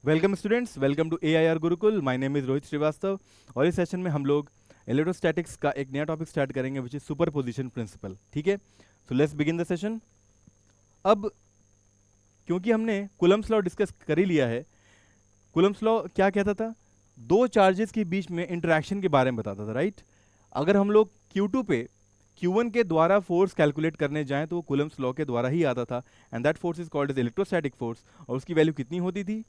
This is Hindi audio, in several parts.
Welcome students, welcome to AIR Gurukul. My name is Rohit Srivastava और इस सेशन में हम लोग इलेक्ट्रोस्टैटिक्स का एक नया टॉपिक स्टार्ट करेंगे विच इज सुपरपोजिशन प्रिंसिपल। ठीक है, so let's begin the session. अब क्योंकि हमने कूलम्ब्स लॉ डिस्कस कर ही लिया है, कूलम्ब्स लॉ क्या कहता था? दो चार्जेस के बीच में इंटरेक्शन के बारे में बताता था, राइट? अगर हम लोग Q2 पे Q1 के द्वारा फोर्स कैलकुलेट करने जाएं तो वो कूलम्ब्स लॉ के द्वारा ही आता था, and that force is called as electrostatic force. और उसकी वैल्यू कितनी होती थी?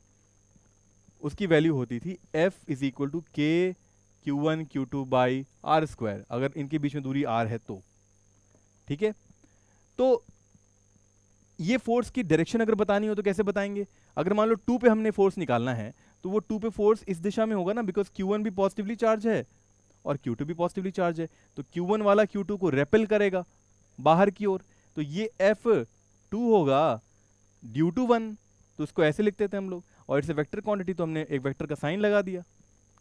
उसकी वैल्यू होती थी F इज इक्वल टू के Q1 Q2 by R square, अगर इनके बीच में दूरी R है तो। ठीक है, तो ये फोर्स की डायरेक्शन अगर बतानी हो तो कैसे बताएंगे? अगर मान लो 2 पे हमने फोर्स निकालना है तो वो 2 पे फोर्स इस दिशा में होगा ना, बिकॉज Q1 भी पॉजिटिवली चार्ज है और Q2 भी पॉजिटिवली चार्ज है, तो Q1 वाला Q2 को रेपेल करेगा बाहर की ओर, तो ये F2 होगा ड्यू टू 1। तो उसको ऐसे लिखते थे हम लोग, और इट्स ए वेक्टर क्वांटिटी, तो हमने एक वेक्टर का साइन लगा दिया।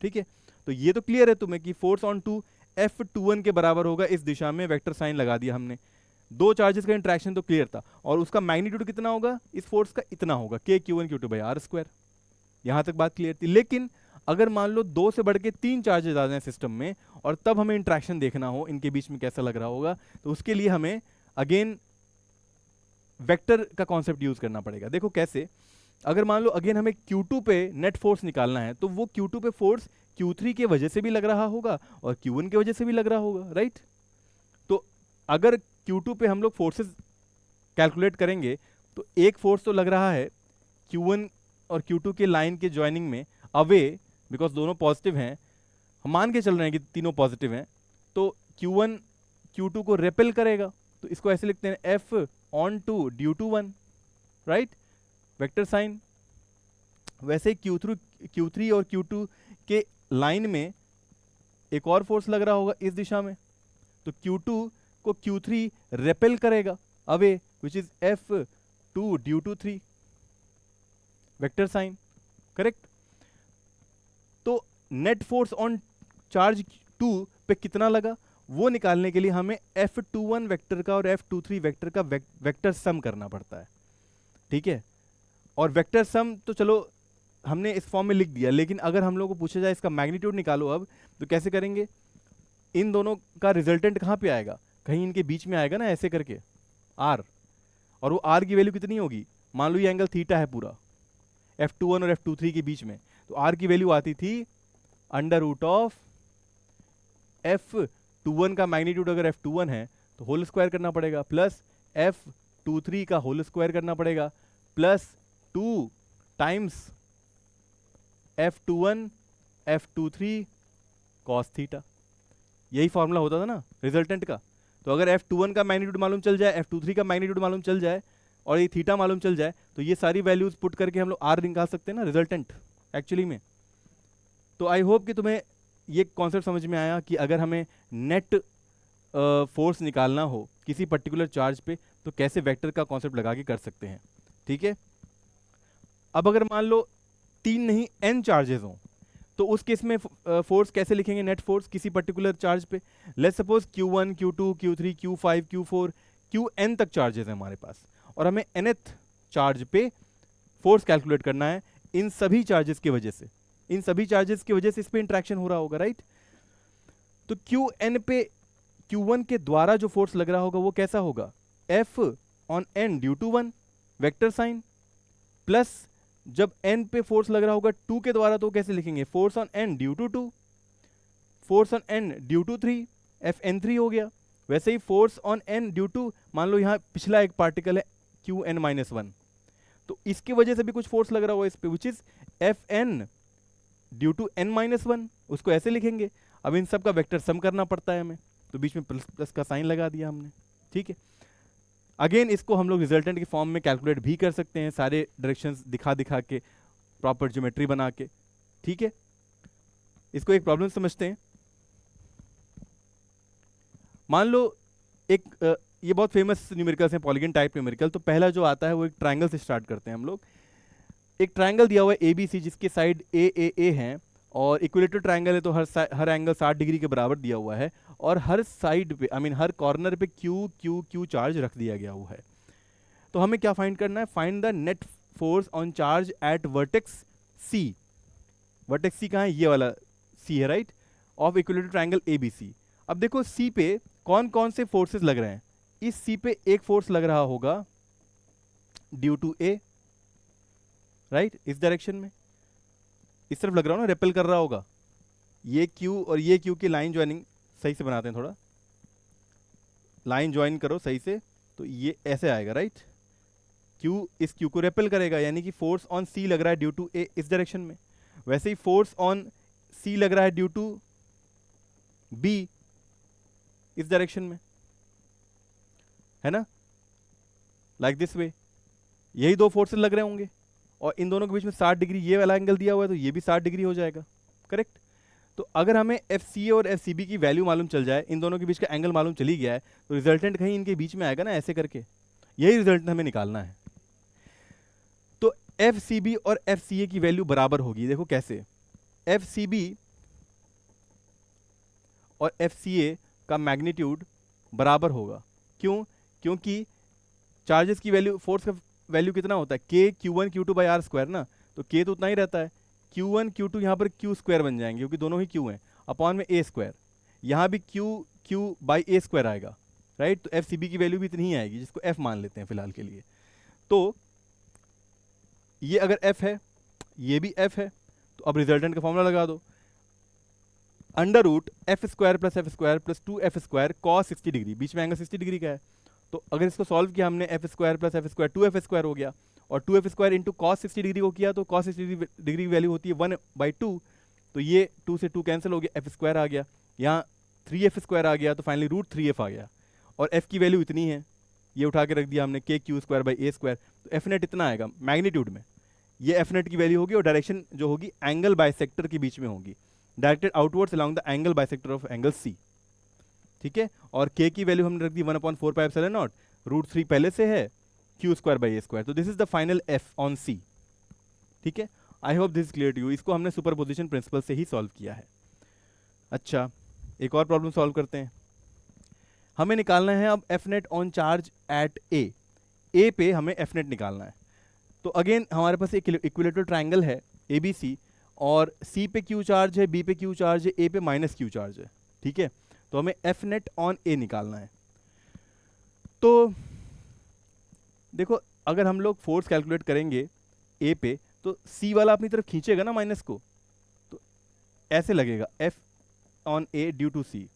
ठीक है, तो ये तो क्लियर है तुम्हें कि फोर्स ऑन टू F21 के बराबर होगा, इस दिशा में वेक्टर साइन लगा दिया हमने। दो चार्जेस का इंटरेक्शन तो क्लियर था, और उसका मैग्नीट्यूड कितना होगा इस फोर्स का? इतना होगा के Q1 Q2 by R square. यहां तक बात क्लियर थी। लेकिन अगर मान लो 2 से बढ़ के 3 चार्जेस आ जाए सिस्टम में और तब हमें इंटरेक्शन देखना हो इनके बीच में कैसा लग रहा होगा, तो उसके लिए हमें अगेन वेक्टर का कॉन्सेप्ट यूज करना पड़ेगा। देखो कैसे? अगर मान लो अगेन हमें Q2 पे नेट फोर्स निकालना है, तो वो Q2 पे फोर्स Q3 के वजह से भी लग रहा होगा और Q1 की वजह से भी लग रहा होगा, राइट? तो अगर Q2 पे हम लोग फोर्सेस कैलकुलेट करेंगे तो एक फोर्स तो लग रहा है Q1 और Q2 के लाइन के ज्वाइनिंग में अवे, बिकॉज दोनों पॉजिटिव हैं, हम मान के चल रहे हैं कि तीनों पॉजिटिव हैं, तो Q1 Q2 को रेपेल करेगा, तो इसको ऐसे लिखते हैं F on two due to 1, right? Vector sign. वैसे Q3 और Q2 के लाइन में एक और फोर्स लग रहा होगा इस दिशा में, तो Q2 को Q3 रेपेल करेगा away, which is F2 due to 3, vector sign, correct? तो नेट फोर्स ऑन चार्ज 2 पे कितना लगा वो निकालने के लिए हमें F21 वेक्टर का और F23 वेक्टर का वेक्टर सम करना पड़ता है। ठीक है, और वेक्टर सम तो चलो हमने इस फॉर्म में लिख दिया, लेकिन अगर हम लोग को पूछा जाए इसका मैग्नीट्यूड निकालो अब, तो कैसे करेंगे? इन दोनों का रिजल्टेंट कहाँ पे आएगा? कहीं इनके बीच में आएगा ना, ऐसे करके R, और वो R की वैल्यू कितनी होगी? मान लो ये एंगल थीटा है पूरा F21 और F23 के बीच में, तो R की वैल्यू आती थी अंडर रूट ऑफ F21 का मैग्नीट्यूड अगर F21 है तो होल स्क्वायर करना पड़ेगा, प्लस F23 का होल स्क्वायर करना पड़ेगा, plus 2 times F21 F23 cos theta. यही फॉर्मूला होता था ना रिजल्टेंट का। तो अगर F21 का मैग्नीट्यूड मालूम चल जाए, F23 का मैग्नीट्यूड मालूम चल जाए और ये थीटा मालूम चल जाए, तो ये सारी वैल्यूज पुट करके हम लोग R निकाल सकते हैं ना, रिजल्टेंट एक्चुअली में। तो आई होप कि तुम्हें ये कॉन्सेप्ट समझ में आया कि अगर हमें नेट फोर्स निकालना हो किसी पर्टिकुलर चार्ज पे तो कैसे वेक्टर का कॉन्सेप्ट लगा के कर सकते हैं। ठीक है, अब अगर मान लो 3 नहीं n चार्जेस हों, तो उस केस में फोर्स कैसे लिखेंगे? नेट फोर्स किसी पर्टिकुलर चार्ज पे, let's suppose Q1 Q2 Q3 Q5 Q4 Qn तक चार्जेस हैं हमारे पास, और हमें nth चार्ज पे फोर्स कैलकुलेट करना है इन सभी चार्जेस की वजह से। इन सभी चार्जेस की वजह से इस पे इंट्रैक्शन हो रहा होगा, राइट? तो Qn पे Q1 के द्वारा जो फोर्स लग रहा होगा वो कैसा होगा? F on n due to 1, vector sign, plus जब n पे फोर्स लग रहा होगा 2 के द्वारा, तो कैसे लिखेंगे? Force on n due to 2, force on n due to 3, Fn3 हो गया। वैसे ही force on n due to, मान लो यहाँ पिछला एक पार्टिकल है Qn-1, तो इसकी वजह से भी कुछ फोर्स लग रहा होगा इस पे, which is Fn due to n-1, उसको ऐसे लिखेंगे। अब इन सब का वेक्टर सम करना पड़ता है हमें, तो बीच में प्लस प्लस का साइन लगा दिया हमने। ठीक है, अगेन इसको हम लोग रिजल्टेंट के फॉर्म में कैलकुलेट भी कर सकते हैं, सारे डायरेक्शंस दिखा दिखा के, प्रॉपर ज्योमेट्री बना के। ठीक है, इसको एक प्रॉब्लम समझते हैं। मान लो एक ये बहुत फेमस न्यूमेरिकल्स हैं, पॉलीगन टाइप न्यूमेरिकल। तो पहला जो आता है वो एक ट्रायंगल से स्टार्ट करते हैं हम लोग। एक ट्रायंगल दिया हुआ है ABC, जिसके साइड AAA हैं, और इक्विलेटरल ट्रायंगल है तो हर एंगल 60 डिग्री के बराबर दिया हुआ है, और हर साइड पे हर कॉर्नर पे Q Q Q चार्ज रख दिया गया हुआ है। तो हमें क्या फाइंड करना है? Find the net force on charge at vertex C, vertex C कहाँ है, ये वाला सी है right, of equilateral triangle A B C. अब देखो सी पे कौन कौन से फोर्सेस लग रहे हैं, इस सी पे एक फोर्स लग रहा होगा ड्यू टू ए, राइट, इस डायरेक्शन में, इस तरफ लग रहा हो ना, रेपेल कर रहा होगा। ये क्यू और ये क्यू की लाइन ज्वाइनिंग सही से बनाते हैं, थोड़ा लाइन ज्वाइन करो सही से, तो ये ऐसे आएगा राइट, क्यू इस क्यू को रेपेल करेगा, यानी कि फोर्स ऑन सी लग रहा है ड्यू टू ए इस डायरेक्शन में, वैसे ही फोर्स ऑन सी लग रहा है ड्यू टू बी इस डायरेक्शन में, है ना, लाइक दिस वे, यही दो फोर्सेस लग रहे होंगे, और इन दोनों के बीच में 60 डिग्री ये वाला एंगल दिया हुआ है, तो ये भी 60 डिग्री हो जाएगा, करेक्ट। तो अगर हमें एफ सी ए और एफ सी बी की वैल्यू मालूम चल जाए, इन दोनों के बीच का एंगल मालूम चली गया है, तो रिजल्टेंट कहीं इनके बीच में आएगा ना, ऐसे करके, यही रिजल्ट हमें निकालना है। तो एफ सी बी और एफ सी ए की वैल्यू बराबर होगी, देखो कैसे, एफ सी बी और एफ सी ए का मैग्नीट्यूड बराबर होगा, क्यों, क्योंकि चार्जेस की वैल्यू, फोर्स का वैल्यू कितना होता है, K Q one Q two by R square ना, तो के तो उतना ही रहता है, क्यू वन क्यू टू यहाँ पर क्यू स्क्वायर बन जाएंगे क्योंकि दोनों ही क्यू हैं, अपॉन में ए स्क्वायर, यहाँ भी Q Q by A square आएगा राइट, तो एफ सी बी की वैल्यू भी इतनी ही आएगी, जिसको एफ मान लेते हैं फिलहाल के लिए। तो ये अगर एफ है, ये भी एफ है, तो अब रिजल्टेंट का फॉर्मूला लगा दो, under root F square plus 2 F square cos 60 degree, बीच में एंगल 60 डिग्री का है, तो अगर इसको सॉल्व किया हमने, F square plus F square 2 F square हो गया, और 2 F square into cos 60 degree को किया, तो कॉस 60 डिग्री की वैल्यू होती है 1/2, तो ये 2 से 2 कैंसिल हो गया, एफ स्क्वायर आ गया, यहाँ 3 एफ स्क्वायर आ गया, तो फाइनली रूट 3 एफ आ गया, और एफ की वैल्यू इतनी है, ये उठा के रख दिया हमने, के Q square by A square, तो एफ नेट इतना आएगा मैग्नीट्यूड में, ये एफ नेट की वैल्यू होगी, और डायरेक्शन जो होगी एंगल बाइसेक्टर के बीच में होगी, directed outwards along the angle bisector of angle C, ठीक है। और के की वैल्यू हमने रख दी 1/4 पाई एप्सिलॉन नॉट, रूट 3 पहले से है, Q square by A square, तो this is the final F on C, ठीक है। I hope this clear to you, इसको हमने सुपरपोजिशन प्रिंसिपल से ही सॉल्व किया है। अच्छा, एक और प्रॉब्लम सॉल्व करते हैं, हमें निकालना है अब F net on charge at A पे हमें एफ नेट निकालना है। तो अगेन हमारे पास एक इक्विलेटरल ट्राइंगल है ए बी सी, और सी पे क्यू चार्ज है, बी पे क्यू चार्ज है, ए पे माइनस क्यू चार्ज है, ठीक है। तो हमें एफ नेट ऑन ए निकालना है। तो देखो अगर हम लोग फोर्स कैलकुलेट करेंगे ए पे, तो सी वाला अपनी तरफ खींचेगा ना माइनस को, तो ऐसे लगेगा F on A due to C,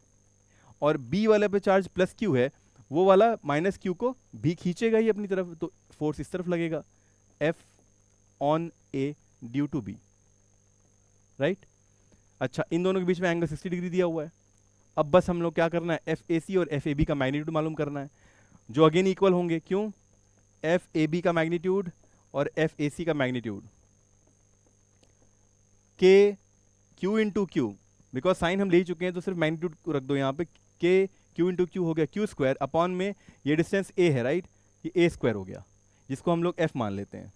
और बी वाले पे चार्ज प्लस क्यू है, वो वाला माइनस क्यू को भी खींचेगा ही अपनी तरफ, तो फोर्स इस तरफ लगेगा, F on A due to B, right. अच्छा, इन दोनों के बीच में एंगल 60 डिग्री दिया हुआ है, अब बस हम लोग क्या करना है, एफ ए सी और एफ ए बी का मैग्नीट्यूड मालूम करना है, जो अगेन इक्वल होंगे, क्यों, एफ ए बी का मैग्नीट्यूड और एफ ए सी का मैग्नीट्यूड, के Q into Q, because sign हम ले ही चुके हैं तो सिर्फ मैग्नीट्यूड को रख दो यहाँ पे, के क्यू इंटू क्यू हो गया क्यू स्क्वायर, अपॉन में ये डिस्टेंस ए है राइट, ये ए स्क्वायर हो गया, जिसको हम लोग एफ मान लेते हैं,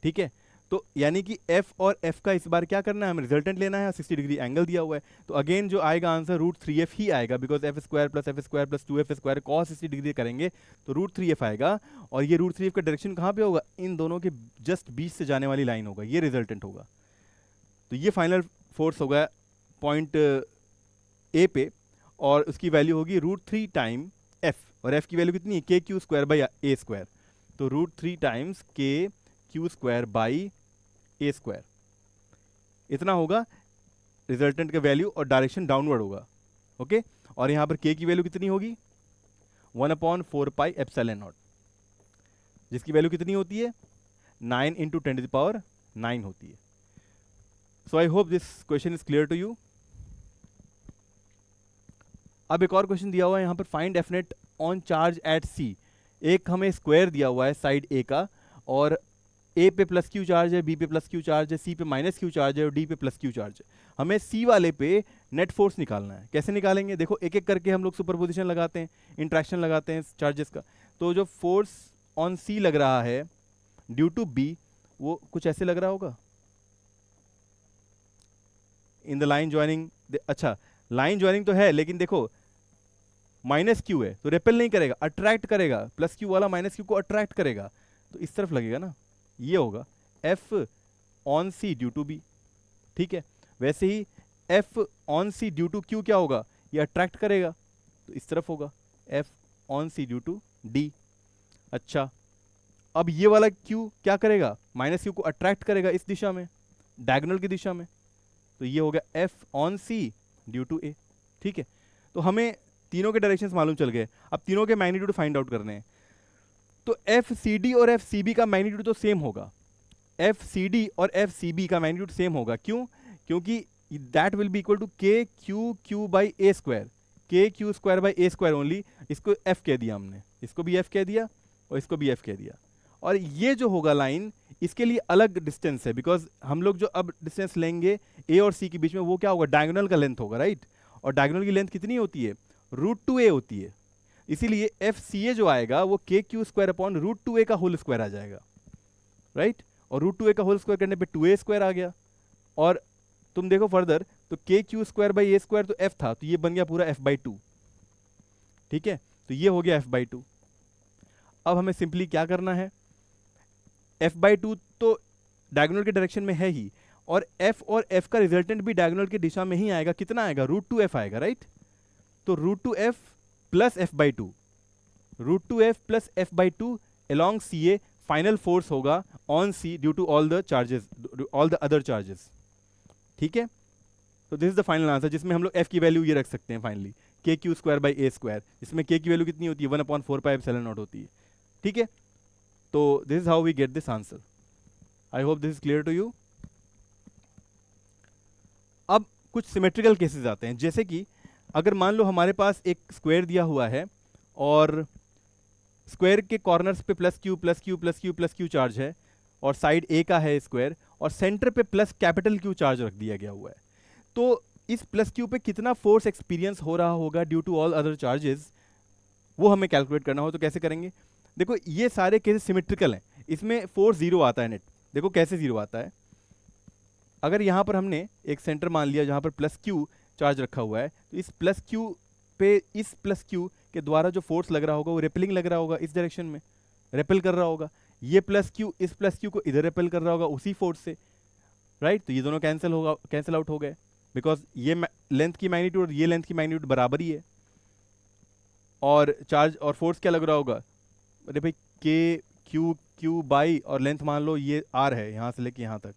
ठीक है। तो यानी कि एफ और एफ का इस बार क्या करना है, हमें रिजल्टेंट लेना है, 60 डिग्री एंगल दिया हुआ है, तो अगेन जो आएगा आंसर रूट 3f ही आएगा, because F square plus 2 F square cos 60 degree करेंगे तो रूट 3f आएगा, और ये रूट 3f का डायरेक्शन कहाँ पे होगा, इन दोनों के जस्ट बीच से जाने वाली लाइन होगा, ये रिजल्टेंट होगा। तो ये फाइनल फोर्स होगा पॉइंट ए पे, और उसकी वैल्यू होगी रूट 3 टाइम एफ, और एफ की वैल्यू कितनी है, K Q square by A square, तो रूट 3 टाइम्स के Q square by A square, इतना होगा रिजल्टेंट का वैल्यू, और डायरेक्शन डाउनवर्ड होगा, ओके। और यहां पर के की वैल्यू कितनी होगी, 1/4 पाई एप्सिलॉन नॉट, जिसकी वैल्यू कितनी होती है, 9 × 10⁹ होती है। So I hope this question is clear to you. अब एक और क्वेश्चन दिया हुआ है यहाँ पर, find F net on charge at C, एक हमें स्क्वायर दिया हुआ है साइड ए का, और ए पे प्लस क्यू चार्ज है, बी पे प्लस क्यू चार्ज है, सी पे माइनस क्यू चार्ज है, और डी पे प्लस क्यू चार्ज है। हमें सी वाले पे नेट फोर्स निकालना है, कैसे निकालेंगे, देखो एक एक करके हम लोग सुपरपोजिशन लगाते हैं, इंट्रैक्शन लगाते हैं चार्जेस का। तो जो फोर्स ऑन सी लग रहा है ड्यू टू बी, वो कुछ ऐसे लग रहा होगा, इन द लाइन ज्वाइनिंग, अच्छा लाइन ज्वाइनिंग तो है, लेकिन देखो माइनस क्यू है तो रेपेल नहीं करेगा, अट्रैक्ट करेगा, प्लस क्यू वाला माइनस क्यू को अट्रैक्ट करेगा, तो इस तरफ लगेगा ना, ये होगा F on C due to B, ठीक है। वैसे ही F on C due to Q क्या होगा, ये अट्रैक्ट करेगा तो इस तरफ होगा F on C due to D. अच्छा, अब ये वाला क्यू क्या करेगा, माइनस क्यू को अट्रैक्ट करेगा इस दिशा में, डायगोनल की दिशा में, तो ये हो गया F on C due to A, ठीक है। तो हमें तीनों के डायरेक्शंस मालूम चल गए, अब तीनों के मैग्नीट्यूड फाइंड आउट करने हैं। तो एफ सी डी और एफ सी बी का मैग्नीट्यूड तो सेम होगा, एफ सी डी और एफ सी बी का मैग्नीट्यूड सेम होगा, क्यों, क्योंकि that will be equal to K Q Q by A square, K Q square by A square only. इसको एफ कह दिया हमने, इसको भी एफ कह दिया और इसको भी एफ कह दिया। और ये जो होगा लाइन, इसके लिए अलग डिस्टेंस है, बिकॉज हम लोग जो अब डिस्टेंस लेंगे ए और सी के बीच में वो क्या होगा, डायगोनल का लेंथ होगा, राइट। और डायगोनल की लेंथ कितनी होती है, √2a होती है, इसीलिए एफ सी ए जो आएगा वो के क्यू स्क्वायर अपॉन √2a का होल स्क्वायर आ जाएगा, राइट। और √2a का होल स्क्वायर करने पे 2a स्क्वायर आ गया। और तुम देखो फर्दर, तो के Q square by A square तो एफ था, तो ये बन गया पूरा f/2, ठीक है। तो ये हो गया f/2। अब हमें सिंपली क्या करना है, f/2 तो डायगोनल के डायरेक्शन में है ही, और f और f का रिजल्टेंट भी डायगोनल की दिशा में ही आएगा, कितना आएगा, √2f आएगा, राइट। तो √2f plus f/2, √2f plus f/2 along CA final force होगा on C due to all the charges, all the other charges, ठीक है। तो this is the final answer, जिसमें हम लोग f की वैल्यू ये रख सकते हैं finally, K Q square by A square, जिसमें k की वैल्यू कितनी होती है, 1/4πε0 होती है, ठीक है। तो this is how we get this answer. I hope this is clear to you. अब कुछ सिमेट्रिकल केसेस आते हैं, जैसे कि अगर मान लो हमारे पास एक स्क्वायर दिया हुआ है और स्क्वायर के कॉर्नर्स पे plus Q plus Q plus Q plus Q charge है, और साइड ए का है स्क्वायर, और सेंटर पे प्लस कैपिटल क्यू चार्ज रख दिया गया हुआ है, तो इस प्लस क्यू पे कितना फोर्स एक्सपीरियंस हो रहा होगा due to all other charges, वो हमें कैलकुलेट करना हो। तो कैसे करेंगे, देखो ये सारे केसेस सिमेट्रिकल हैं, इसमें फोर्स 0 आता है नेट। देखो कैसे 0 आता है, अगर यहाँ पर हमने एक सेंटर मान लिया जहाँ पर प्लस क्यू चार्ज रखा हुआ है, तो इस प्लस क्यू पे इस प्लस क्यू के द्वारा जो फोर्स लग रहा होगा वो रेपेलिंग लग रहा होगा, इस डायरेक्शन में रेपेल कर रहा होगा। ये प्लस क्यू इस प्लस क्यू को इधर रेपेल कर रहा होगा उसी फोर्स से, राइट। तो ये दोनों कैंसिल आउट हो गए, बिकॉज ये लेंथ की मैग्नीट्यूड और ये लेंथ की मैग्नीट्यूड बराबर ही है। और चार्ज और फोर्स क्या लग रहा होगा, अरे भाई के क्यू क्यू बाई, और लेंथ मान लो ये आर है यहाँ से लेके यहाँ तक,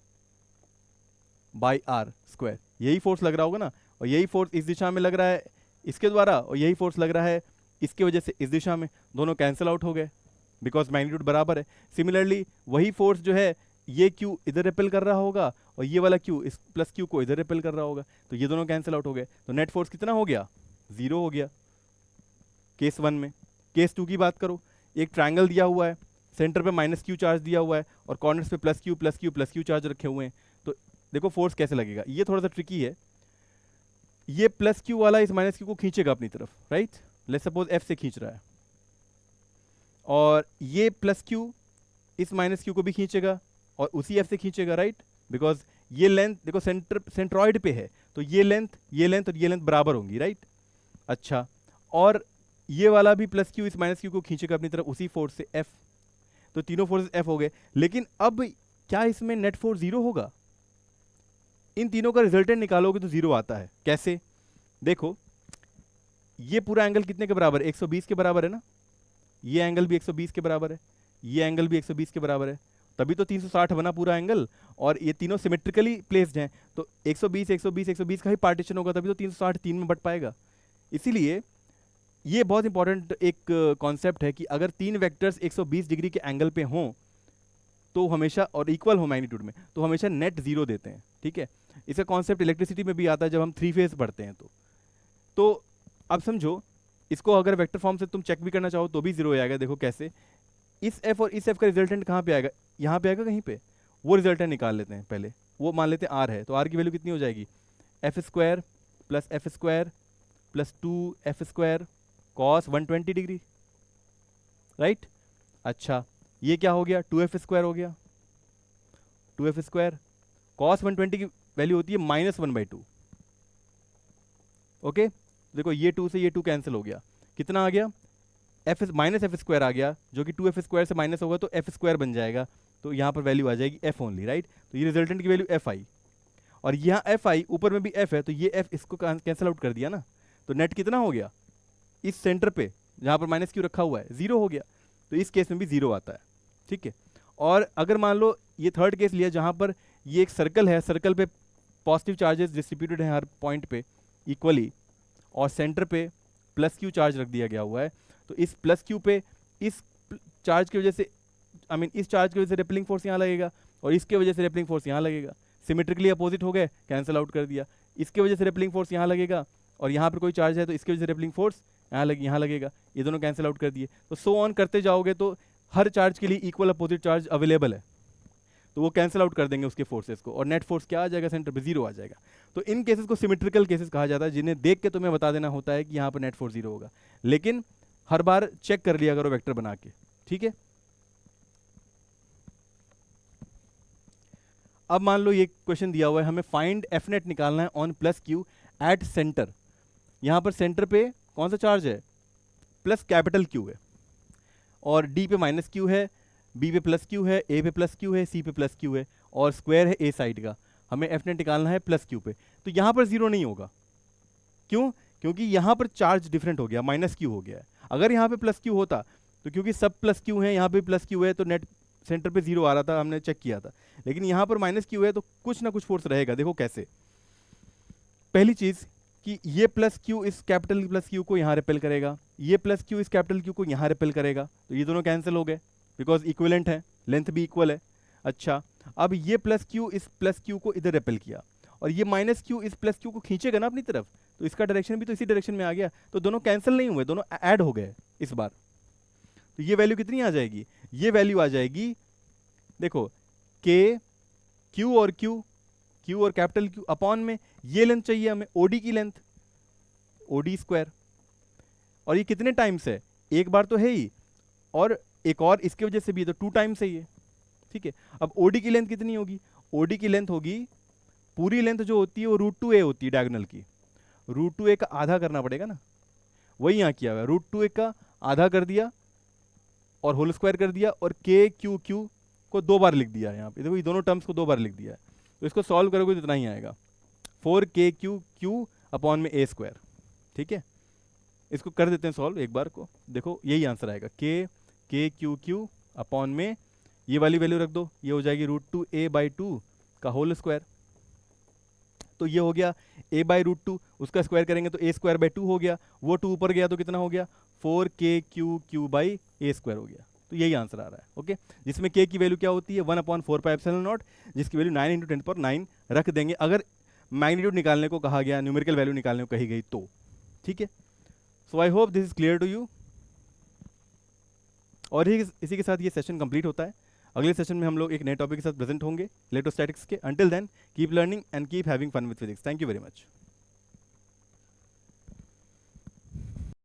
बाई आर स्क्वायर, यही फोर्स लग रहा होगा ना। और यही फोर्स इस दिशा में लग रहा है इसके द्वारा, और यही फोर्स लग रहा है इसके वजह से इस दिशा में, दोनों कैंसिल आउट हो गए बिकॉज मैग्नीट्यूड बराबर है। सिमिलरली वही फोर्स जो है ये क्यू इधर रिपेल कर रहा होगा, और ये वाला क्यू इस प्लस क्यू को इधर रिपेल कर रहा होगा, तो ये दोनों कैंसिल आउट हो गए। तो नेट फोर्स कितना हो गया, 0 हो गया केस 1 में। केस 2 की बात करो, एक ट्रायंगल दिया हुआ है, सेंटर पे माइनस क्यू चार्ज दिया हुआ है, और कॉर्नर्स पे plus Q plus Q plus Q charge रखे हुए हैं। तो देखो फोर्स कैसे लगेगा, ये थोड़ा सा ट्रिकी है। ये प्लस क्यू वाला इस माइनस क्यू को खींचेगा अपनी तरफ, राइट। लेट्स सपोज एफ से खींच रहा है, और ये प्लस क्यू इस माइनस क्यू को भी खींचेगा और उसी एफ से खींचेगा, राइट। बिकॉज ये लेंथ देखो सेंट्रॉइड पे है, तो ये लेंथ और ये लेंथ बराबर होंगी, राइट। अच्छा, और ये वाला भी प्लस क्यू इस माइनस क्यू को खींचेगा अपनी तरफ उसी फोर्स से एफ, तो तीनों फोर्सेस एफ हो गए। लेकिन अब क्या इसमें नेट फोर्स 0 होगा, इन तीनों का रिजल्टेंट निकालोगे तो 0 आता है। कैसे, देखो ये पूरा एंगल कितने के बराबर है, 120 के बराबर है ना, ये एंगल भी 120 के बराबर है, ये एंगल भी 120 के बराबर है, तभी तो 360 बना पूरा एंगल। और ये तीनों सिमेट्रिकली प्लेस्ड हैं, तो 120 120 120 का ही पार्टीशन होगा, तभी तो 360 3 में बट पाएगा। इसीलिए ये बहुत इंपॉर्टेंट एक कॉन्सेप्ट है कि अगर 3 वेक्टर्स 120 डिग्री के एंगल पे हों तो हमेशा, और इक्वल हो मैग्नीट्यूड में, तो हमेशा नेट 0 देते हैं, ठीक है। इसका कॉन्सेप्ट इलेक्ट्रिसिटी में भी आता है जब हम 3 फेज पढ़ते हैं। तो अब समझो, इसको अगर वेक्टर फॉर्म से तुम चेक भी करना चाहो तो भी 0 आएगा। देखो कैसे, इस एफ और इस एफ का रिजल्टेंट कहाँ पे आएगा, यहाँ पे आएगा कहीं पे, वो रिजल्टेंट निकाल लेते हैं पहले। वो मान लेते हैं आर है, तो आर की वैल्यू कितनी हो जाएगी, F square plus 2f² cos 120 degree, right. अच्छा, ये क्या हो गया, 2f² हो गया, 2f² कॉस 120 की वैल्यू होती है -1/2। ओके, देखो ये 2 से ये 2 कैंसिल हो गया, कितना आ गया, एफ माइनस एफ स्क्वायर आ गया, जो कि 2f² से माइनस होगा तो f² बन जाएगा, तो यहाँ पर वैल्यू आ जाएगी f ओनली, राइट। तो ये रिजल्टेंट की वैल्यू f आई, और यहाँ f आई ऊपर में भी f है, तो ये f इसको कैंसिल आउट कर दिया ना, तो नेट कितना हो गया इस सेंटर पे जहाँ पर माइनस क्यू रखा हुआ है, 0 हो गया। तो इस केस में भी 0 आता है, ठीक है। और अगर मान लो ये थर्ड केस लिया जहाँ पर ये एक सर्कल है, सर्कल पे पॉजिटिव चार्जेस डिस्ट्रीब्यूटेड हैं हर पॉइंट पे इक्वली, और सेंटर पे प्लस क्यू चार्ज रख दिया गया हुआ है, तो इस प्लस क्यू पे इस चार्ज की वजह से इस चार्ज की वजह से रिपेलिंग फोर्स यहाँ लगेगा, और इसके वजह से रिपेलिंग फोर्स यहाँ लगेगा, सिमेट्रिकली अपोजिट हो गए, कैंसिल आउट कर दिया। इसके वजह से रिपेलिंग फोर्स यहाँ लगेगा, और यहाँ पर कोई चार्ज है तो इसकी वजह से रिपेलिंग फोर्स यहाँ लगेगा, ये दोनों कैंसिल आउट कर दिए। तो सो ऑन करते जाओगे तो हर चार्ज के लिए इक्वल अपोजिट चार्ज अवेलेबल है, तो वो कैंसिल आउट कर देंगे उसके फोर्सेस को, और नेट फोर्स क्या आ जाएगा सेंटर पे, 0 आ जाएगा। तो इन केसेस को सिमेट्रिकल केसेस कहा जाता है, जिन्हें देख के तुम्हें बता देना होता है कि यहाँ पर नेट फोर्स 0 होगा, लेकिन हर बार चेक कर लिया करो वेक्टर बना के, ठीक है। अब मान लो ये क्वेश्चन दिया हुआ है, हमें फाइंड एफ नेट निकालना है on plus Q at centre. यहाँ पर सेंटर पे कौन सा चार्ज है, प्लस कैपिटल क्यू है, और डी पे माइनस क्यू है, बी पे प्लस क्यू है, ए पे प्लस क्यू है, सी पे प्लस क्यू है, और स्क्वायर है ए साइड का। हमें एफ नेट निकालना है प्लस क्यू पे, तो यहाँ पर 0 नहीं होगा, क्यों, क्योंकि यहाँ पर चार्ज डिफरेंट हो गया, माइनस क्यू हो गया है। अगर यहाँ पे प्लस क्यू होता तो क्योंकि सब प्लस क्यू है, यहाँ पे प्लस क्यू है, तो नेट सेंटर पे 0 आ रहा था, हमने चेक किया था। लेकिन यहाँ पर माइनस क्यू है तो कुछ ना कुछ फोर्स रहेगा। देखो कैसे, पहली चीज कि ये प्लस क्यू इस कैपिटल प्लस क्यू को यहाँ रिपेल करेगा, ये प्लस क्यू इस कैपिटल क्यू को यहाँ रिपेल करेगा, तो ये दोनों कैंसिल हो गए बिकॉज इक्विवेलेंट है, लेंथ भी इक्वल है। अच्छा, अब ये प्लस क्यू इस प्लस क्यू को इधर रिपेल किया, और ये माइनस क्यू इस प्लस क्यू को खींचेगा ना अपनी तरफ, तो इसका डायरेक्शन भी तो इसी डायरेक्शन में आ गया, तो दोनों कैंसिल नहीं हुए, दोनों ऐड हो गए इस बार। तो ये वैल्यू कितनी आ जाएगी, ये वैल्यू आ जाएगी, देखो के क्यू और क्यू और कैपिटल क्यू अपॉन में ये लेंथ चाहिए हमें, ओडी की लेंथ, ओडी स्क्वायर, और ये कितने टाइम्स है, एक बार तो है ही, और एक और इसके वजह से भी है, तो 2 टाइम्स है ये, ठीक है। अब ओडी की लेंथ कितनी होगी, ओडी की लेंथ होगी, पूरी लेंथ जो होती है वो √2a होती है डायगोनल की, √2a का आधा करना पड़ेगा ना, वही यहाँ किया हुआ है, √2a का आधा कर दिया और होल स्क्वायर कर दिया, और के क्यू क्यू को 2 बार लिख दिया है यहाँ पे, देखो ये दोनों टर्म्स को 2 बार लिख दिया है। तो इसको सॉल्व करोगे तो इतना ही आएगा, 4k अपॉन में a स्क्वायर, ठीक है। इसको कर देते हैं सॉल्व एक बार को, देखो यही आंसर आएगा, के क्यू अपॉन में ये वाली वैल्यू रख दो, ये हो जाएगी √2a/2 का होल स्क्वायर, तो ये हो गया a/√2, उसका स्क्वायर करेंगे तो a²/2 हो गया, वो 2 ऊपर गया तो कितना हो गया, 4k/a² हो गया। तो यही आंसर आ रहा है, ओके। जिसमें k की वैल्यू क्या होती है, 1/4πε0, जिसकी वैल्यू 9 × 10⁹ रख देंगे अगर मैग्नीट्यूड निकालने को कहा गया, न्यूमेरिकल वैल्यू निकालने को कही गई तो, ठीक है। So I hope this is clear to you, और इसी के साथ ये सेशन कंप्लीट होता है। अगले सेशन में हम लोग एक नए टॉपिक के साथ प्रेजेंट होंगे, इलेक्ट्रोस्टैटिक्स के। Until then keep learning and keep having fun with physics. Thank you very much.